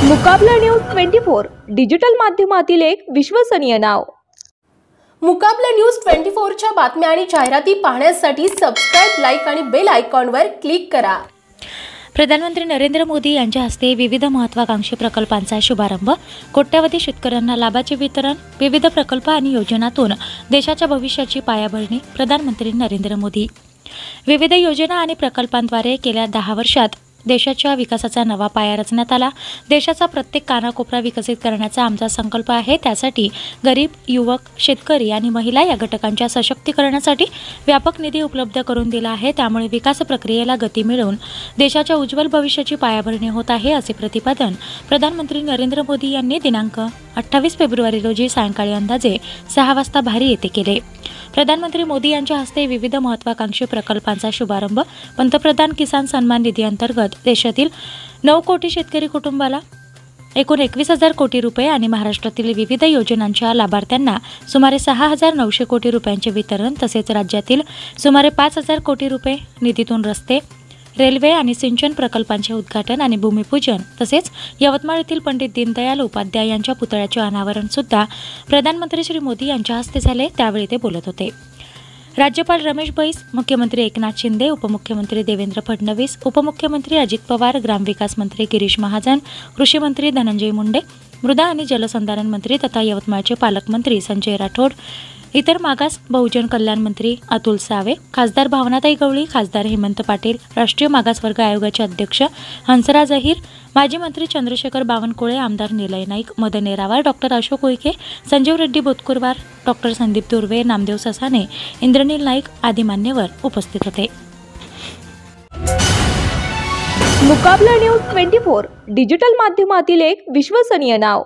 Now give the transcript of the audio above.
मुकाबला news 24 digital माध्यमातील एक विश्वसनीय नाव। मुकाबला न्यूज 24 च्या बातम्या आणि जाहिराती पाहण्यासाठी सबस्क्राइब, लाईक आणि बेल आयकॉनवर क्लिक करा। प्रधानमंत्री नरेंद्र मोदी यांच्या हस्ते विविध महत्त्वाकांक्षी प्रकल्पांचा शुभारंभ, कोट्यवधी शेतकऱ्यांना लाभाचे वितरण, विविध प्रकल्प आणि योजनांतून देशाच्या भविष्याची पायाभरणी। प्रधानमंत्री नरेंद्र मोदी विविध योजना आणि प्रकल्पांद्वारे गेल्या 10 वर्षात देशाच्या विकासाचा नवा पाया रचण्यात आला। देशाचा प्रत्येक कानाकोपरा विकसित करण्याचा आमचा संकल्प आहे। त्यासाठी गरीब, युवक, शेतकरी आणि महिला या घटकांच्या सशक्तीकरणासाठी व्यापक निधी उपलब्ध करून दिला आहे। त्यामुळे विकास प्रक्रियेला गती मिळवून देशाच्या उज्ज्वल भविष्याची पायाभरणी होत आहे, असे प्रतिपादन प्रधानमंत्री नरेंद्र मोदी यांनी दिनांक 28 फेब्रुवारी रोजी सायंकाळी अंदाजे 6 वाजता भारी येथे केले। प्रधानमंत्री मोदी यांच्या हस्ते विविध महत्त्वाकांक्षी प्रकल्पांचा शुभारंभ, पंतप्रधान किसान सन्मान निधी अंतर्गत देशातील 9 कोटी शेतकरी कुटुंबाला एकूण 21,000 कोटी रुपये आणि महाराष्ट्रातील विविध योजनांच्या लाभार्थ्यांना सुमारे 6,900 कोटी रुपयांचे वितरण, तसेच राज्यातील सुमारे 5,000 कोटी रुपये निधीतून रस्ते, रेल्वे आणि सिंचन प्रकल्पांचे उद्घाटन आणि भूमिपूजन, तसेच यवतमाळ येथील पंडित दीनदयाल उपाध्याय यांच्या पुतळ्याचे अनावरण सुद्धा प्रधानमंत्री श्री मोदी यांच्या हस्ते झाले। त्यावेळी ते बोलत होते। राज्यपाल रमेश बैस, मुख्यमंत्री एकनाथ शिंदे, उपमुख्यमंत्री देवेंद्र फडणवीस, उपमुख्यमंत्री अजित पवार, ग्रामविकास मंत्री गिरीश महाजन, कृषी मंत्री धनंजय मुंडे, मृदा आणि जलसंधारण मंत्री तथा यवतमाळचे पालकमंत्री संजय राठोड, इतर मागास बहुजन कल्याण मंत्री अतुल सावे, खासदार भावनाताई गवळी, खासदार हेमंत पाटील, राष्ट्रीय मागासवर्ग आयोगाचे अध्यक्ष हंसराज अहिर, माजी मंत्री चंद्रशेखर बावनकुळे, आमदार निलय नाईक, मदन नेरावार, डॉक्टर अशोक उईके, संजीव रेड्डी बोतकुरवार, डॉक्टर संदीप तुर्वे, नामदेव ससाने, इंद्रनील नाईक आदी मान्यवर उपस्थित होते। मुकाबला न्यूज 24 डिजिटल माध्यमातील एक विश्वसनीय नाव।